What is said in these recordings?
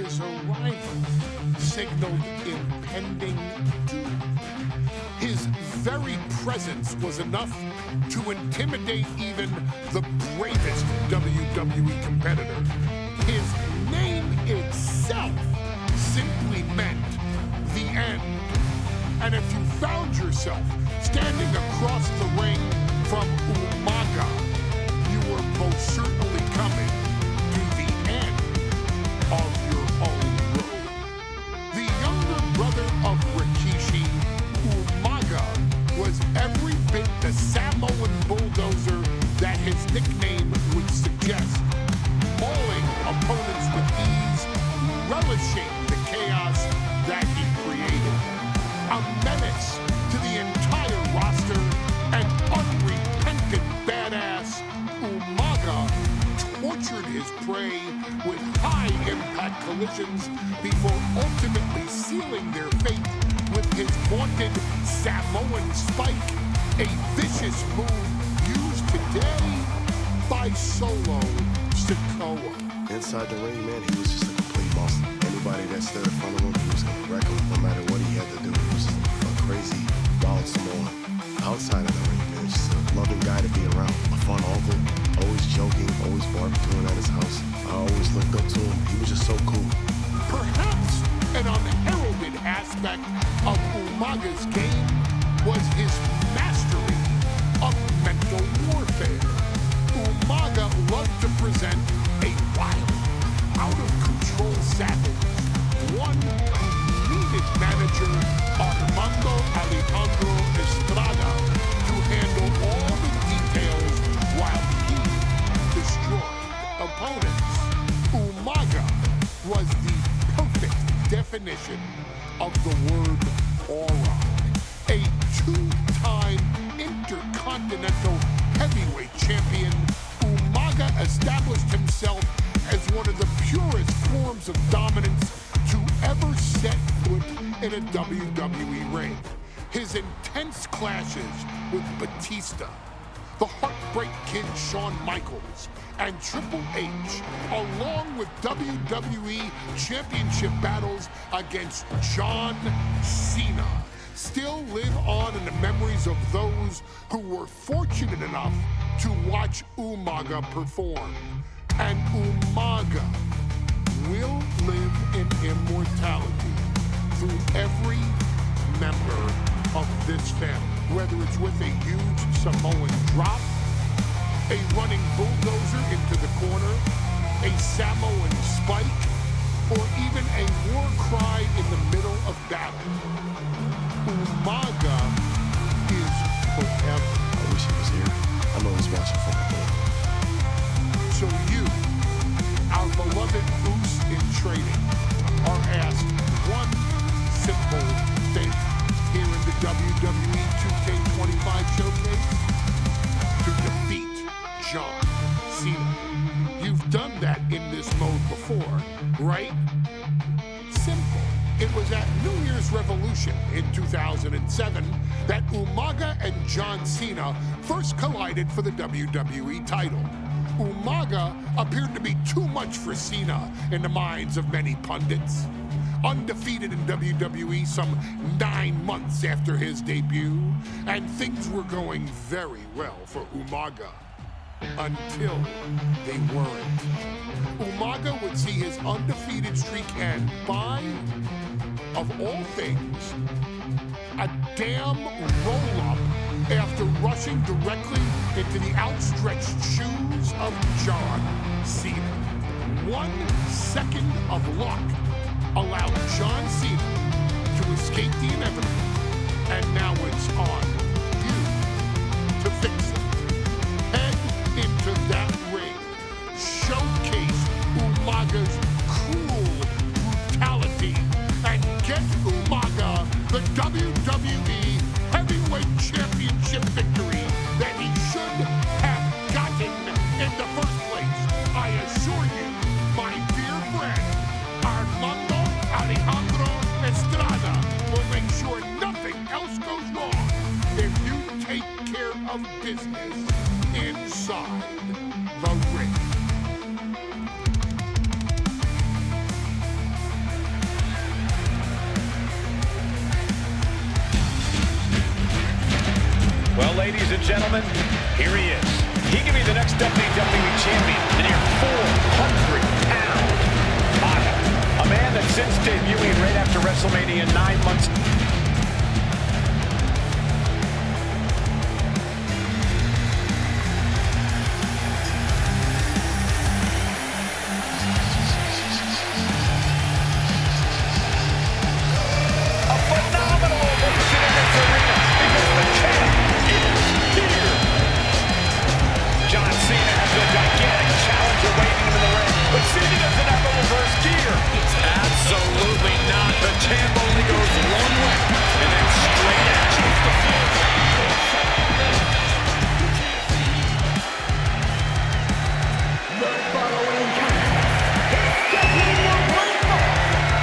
his arrival signaled impending doom. His very presence was enough to intimidate even the bravest WWE competitor. His name itself simply meant the end. And if you found yourself standing across the ring from Umaga, you were most certainly coming to the end of your own road. The younger brother of Rikishi, Umaga, was every bit the Samoan Bulldozer that his nickname would suggest, mauling opponents with ease, relishing the chaos that he created. A menace to the entire roster, an unrepentant badass, Umaga tortured his prey with high-impact collisions before ultimately sealing their fate with his vaunted Samoan spike, a vicious move used today by Solo Sikoa. Inside the ring, man, he was just a complete monster. Anybody that stood in front of him, he was going to wreck him no matter what he had to do. He was a crazy, wild Samoan. Outside of the ring, man, just a loving guy to be around. A fun uncle, always joking, always barbecuing at his house. I always looked up to him. He was just so cool. Perhaps an unheralded aspect of Umaga's game was his mastery of mental warfare. Umaga loved to present a wild, out-of-control savage, one who needed manager Armando Alejandro Estrada to handle all the details while he destroyed opponents. Umaga was the perfect definition of the word aura. A two-time intercontinental heavyweight champion, Umaga established himself as one of the purest forms of dominance to ever set foot in a WWE ring. His intense clashes with Batista, the Heartbreak Kid Shawn Michaels, and Triple H, along with WWE Championship battles against John Cena, still live on in the memories of those who were fortunate enough to watch Umaga perform. And Umaga will live in immortality through every member of this family, whether it's with a huge Samoan drop, a running bulldozer into the corner, a Samoan spike, or even a war cry in the middle of battle. Umaga is forever. I wish he was here. I know he's watching from the board. So you, our beloved Uce in training, are asked one simple thing here in the WWE 2K25 showcase: to defeat John Cena. You've done that in this mode before, right? Simple. It was at New Year's Revolution in 2007 that Umaga and John Cena first collided for the WWE title. Umaga appeared to be too much for Cena in the minds of many pundits. Undefeated in WWE some 9 months after his debut, and things were going very well for Umaga. Until they weren't. Umaga would see his undefeated streak end by, of all things, a damn roll-up after rushing directly into the outstretched shoes of John Cena. 1 second of luck allowed John Cena to escape the inevitable, and now it's on you to fix it. Head into that ring, showcase Umaga's cruel brutality, and get Umaga the WWE Heavyweight Championship victory that he should have gotten in the first place. I assure you, my dear friend, Armando Alejandro Estrada will make sure nothing else goes wrong if you take care of business inside the ring. gentlemen, here he is. He can be the next WWE Champion, the near 400-pound Umaga. A man that since debuting right after WrestleMania 9 months... John Cena has a gigantic challenger waiting him in the ring, but Cena doesn't have a reverse gear. Absolutely not. The champ only goes one way, and then straight at you. The following contest is scheduled for one fall,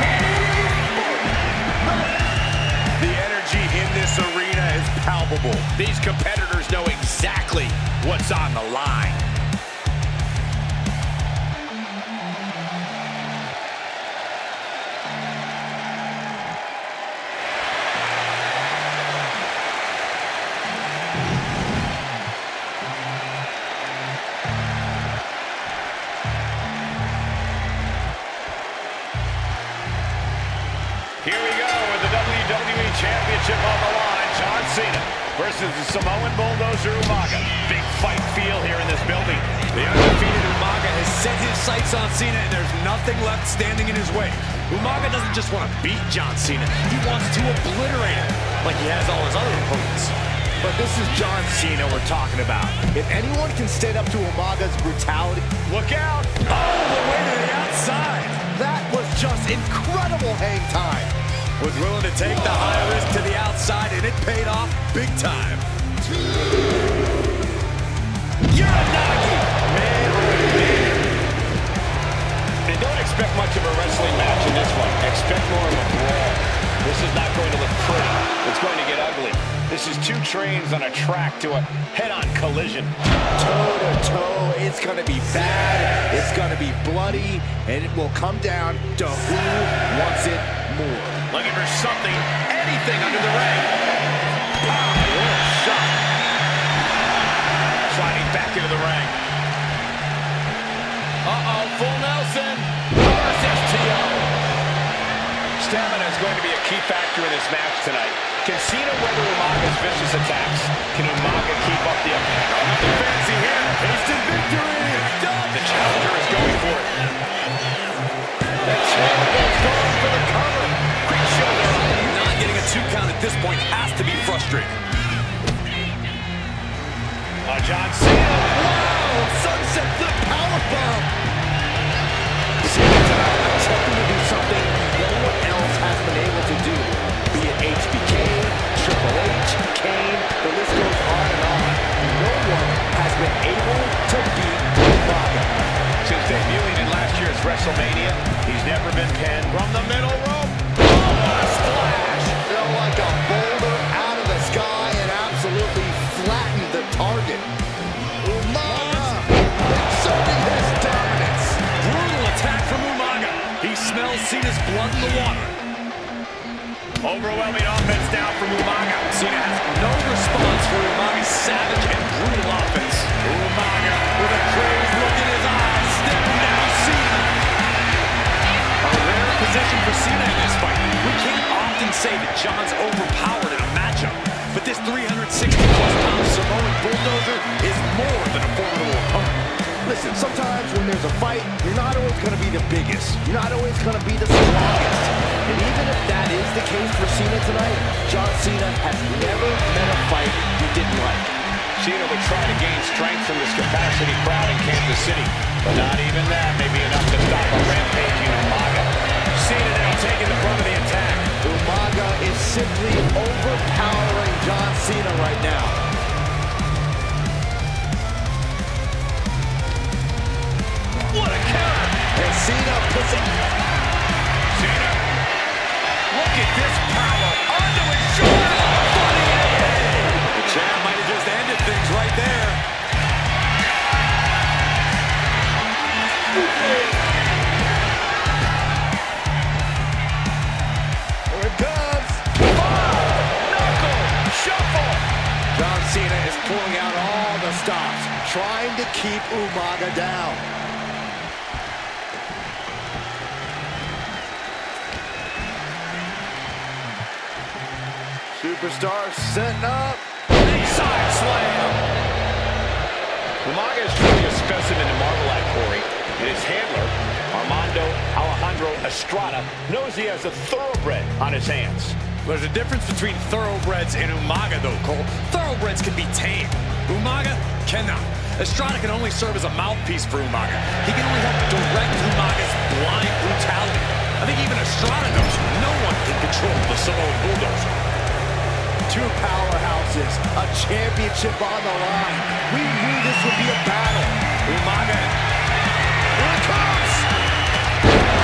and it is The energy in this arena is palpable. These competitors know exactly what's on the line. Here we go with the WWE Championship on the line. John Cena versus the Samoan Bulldozer Umaga. Big fight feel here in this building. The undefeated Umaga has set his sights on Cena, and there's nothing left standing in his way. Umaga doesn't just want to beat John Cena. He wants to obliterate him like he has all his other opponents. But this is John Cena we're talking about. If anyone can stand up to Umaga's brutality... Look out! Oh, the way to the outside! That was just incredible hang time. Was willing to take the high risk to the outside, and it paid off big time. Uranagi! Man, man. And don't expect much of a wrestling match in this one. Expect more of a brawl. This is not going to look pretty. It's going to get ugly. This is two trains on a track to a head-on collision. Toe-to-toe, it's going to be bad, it's going to be bloody, and it will come down to who wants it more. Looking for something, anything under the ring. Wow, what a shot. Sliding back into the ring. Uh-oh, full Nelson. RSSTO. Stamina is going to be a key factor in this match tonight. Can Cena weather Umaga's vicious attacks? Can Umaga keep up the nothing fancy here. Instant victory. The challenger is going for it. The challenger is going for the cover. Quick shoulder. Not getting a 2 count at this point has to be frustrating. John Cena. Wow! Sunset flip powerbomb. Cena tonight attempting to do something no one else has been able to do. Be it HBK, Triple H, Kane, the list goes on and on. No one has been able to beat Umaga. Since debuting in last year's WrestleMania, he's never been pinned from the middle rope. Oh, what a splash! Felt like a boulder out of the sky and absolutely flattened the target. Umaga exerting his dominance. Brutal attack from Umaga. He smells Cena's blood in the water. Overwhelming offense now from Umaga. Cena has no response for Umaga's savage and brutal offense. Umaga with a crazed look in his eyes, staring down Cena. A rare position for Cena in this fight. We can't often say that John's overpowered in a matchup, but this 360-plus-pound Samoan Bulldozer is more than a formidable opponent. Listen, sometimes when there's a fight, you're not always going to be the biggest. You're not always going to be the strongest. And even if that is the case for Cena tonight, John Cena has never met a fight he didn't like. Cena would try to gain strength from this capacity crowd in Kansas City, but not even that may be enough to stop a rampaging Umaga. Cena now taking the brunt of the attack. Umaga is simply overpowering John Cena right now. What a counter! And Cena puts it. Cena. Look at this power. Onto his shoulder. The champ might have just ended things right there. pulling out all the stops, trying to keep Umaga down. Superstar setting up. Side slam. Umaga is truly a specimen to marvel at, Corey. And his handler, Alejandro Estrada, knows he has a thoroughbred on his hands. There's a difference between thoroughbreds and Umaga, though, Cole. Thoroughbreds can be tamed. Umaga cannot. Estrada can only serve as a mouthpiece for Umaga. He can only help direct Umaga's blind brutality. I think even Estrada knows no one can control the Samoan Bulldozer. Two powerhouses, a championship on the line. We knew this would be a battle. Umaga. Here it comes!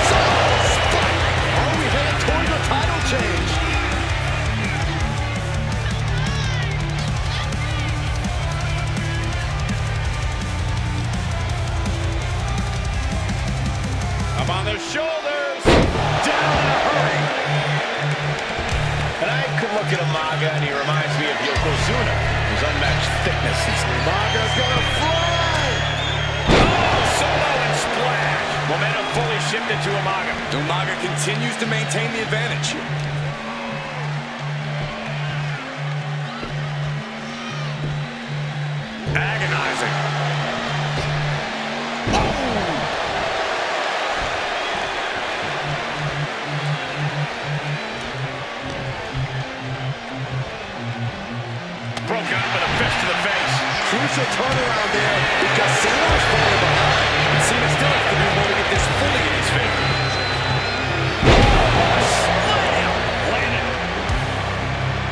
Solid spike! Are we headed towards a title change? Up on their shoulders. Down in a hurry. And I could look at Umaga and he reminds me of Yokozuna, his unmatched thickness. Umaga's gonna fly! Oh, solo and splash. Momentum fully shifted to Umaga. Umaga continues to maintain the advantage. Agonizing. Broken up with a fist to the face. Crucial turnaround there because Cena was falling behind. And Cena still has to do more to get this fully in his favor. Slam! Landed.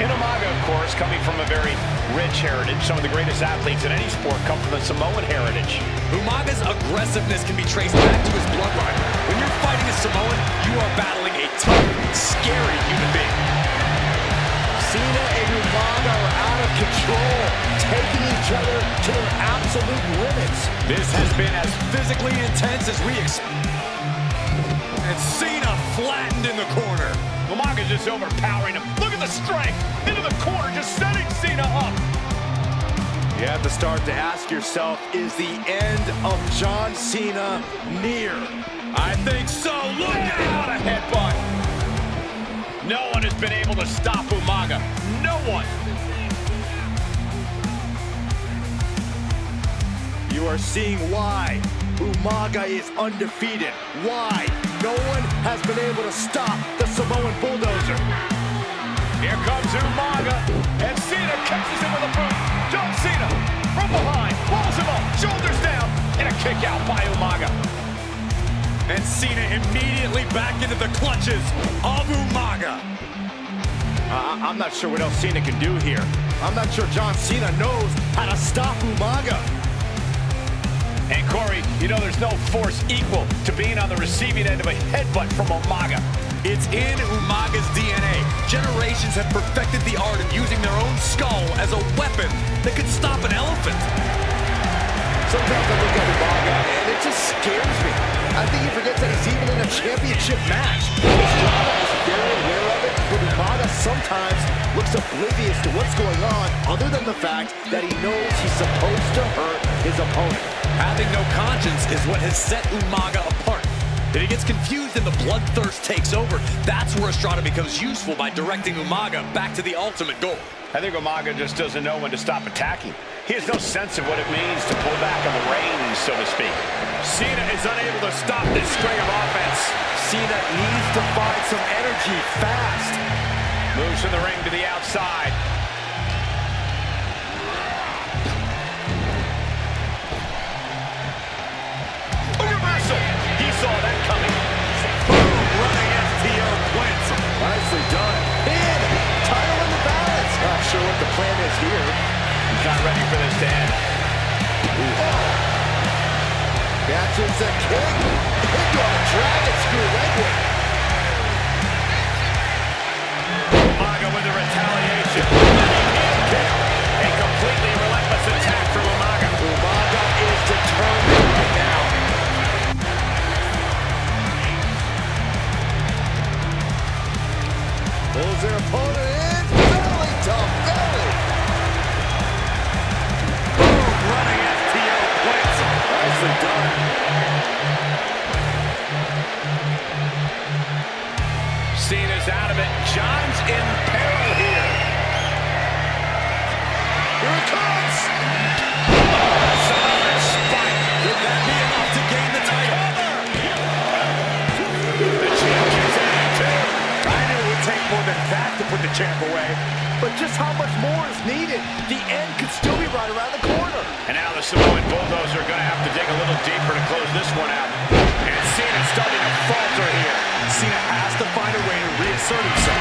And Umaga, of course, coming from a very rich heritage. Some of the greatest athletes in any sport come from the Samoan heritage. Umaga's aggressiveness can be traced back to his bloodline. When you're fighting a Samoan, you are battling a tough, scary human being. Cena and Umaga are out of control, taking each other to their absolute limits. This has been as physically intense as we expected. And Cena flattened in the corner. Umaga's just overpowering him. Look at the strength. Into the corner, just setting Cena up. You have to start to ask yourself, is the end of John Cena near? I think so. Look What out! a headbutt. No one has been able to stop Umaga. No one. You are seeing why Umaga is undefeated. Why no one has been able to stop the Samoan Bulldozer. Here comes Umaga, and Cena catches him with a boot. John Cena from behind, pulls him up, shoulders down, and a kick out by Umaga. And Cena immediately back into the clutches of Umaga. I'm not sure what else Cena can do here. I'm not sure John Cena knows how to stop Umaga. And Corey, you know there's no force equal to being on the receiving end of a headbutt from Umaga. It's in Umaga's DNA. Generations have perfected the art of using their own skull as a weapon that could stop an elephant. Sometimes I look at Umaga and it just scares me. I think he forgets that he's even in a championship match. Estrada is very aware of it, but Umaga sometimes looks oblivious to what's going on, other than the fact that he knows he's supposed to hurt his opponent. Having no conscience is what has set Umaga apart. If he gets confused and the bloodthirst takes over, that's where Estrada becomes useful by directing Umaga back to the ultimate goal. I think Umaga just doesn't know when to stop attacking. He has no sense of what it means to pull back on the reins, so to speak. Cena is unable to stop this string of offense. Cena needs to find some energy fast. Moves from the ring to the outside. A reversal. He saw that coming. Boom, running STO Quince. Nicely done. And title in the balance. Not sure what the plan is here. He's not ready for this to end. Catches a kick. Kick on a dragon screw leg whip. Umaga with the retaliation. Heel kick. A completely relentless attack from Umaga. Umaga is determined right now. Pulls their opponent in. Belly to belly. Cena's out of it. John's in peril here. Here it comes. Samoan spike. Would that be enough to gain the title? The champ gets in too. I knew it would take more than that to put the champ away. But just how much more is needed? The end could still be right around the corner. And now the Samoan Bulldozer are going to have to dig a little deeper to close this one out. And Cena's starting to falter here. Cena has to find a way to reassert himself.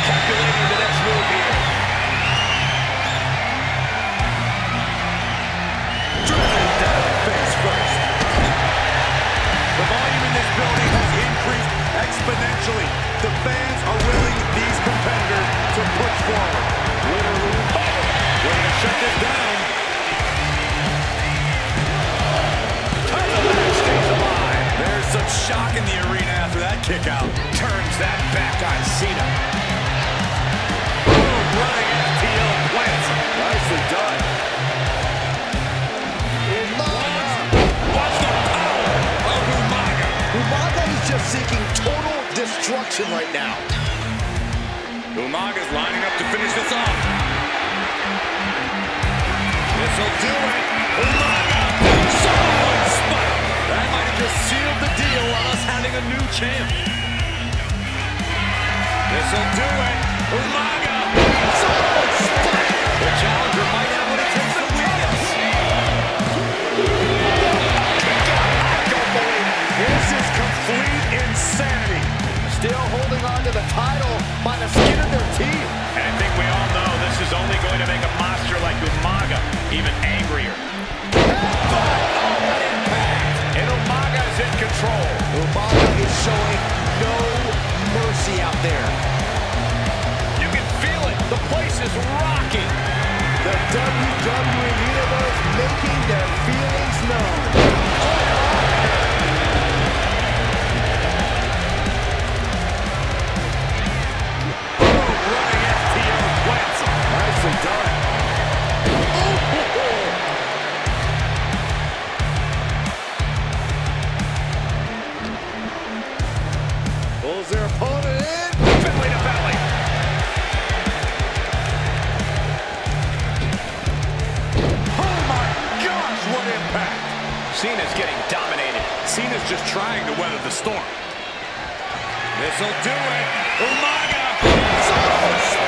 Calculating the next move here. Driven down face first. The volume in this building has increased exponentially. The fans are willing these competitors to push forward. Literally, ready to shut this down. Stays alive. There's some shock in the arena after that kick out. Turns that back on Cena. Boom, running FTL plants. Nicely done. Watch the power of Umaga. Umaga is just seeking total destruction right now. Umaga's lining up to finish this off. This'll do it. Umaga. Samoan spike. That might have just sealed the deal on us having a new champ. This'll do it. Umaga. Samoan spike. The challenger might have what it takes to win this. I don't believe it. This is complete insanity. Still holding on to the title by the skin of their teeth. And I think we all know this is only going to make a monster like Umaga even angrier. And Umaga's in control. Umaga is showing no mercy out there. You can feel it. The place is rocking. The WWE Universe making their feelings known. Running FTL plants. Nicely done. Pulls their opponent in. Belly to belly. Oh my gosh, what impact! Cena's getting dominated. Cena's just trying to weather the storm. This'll do it. Umaga. Samoan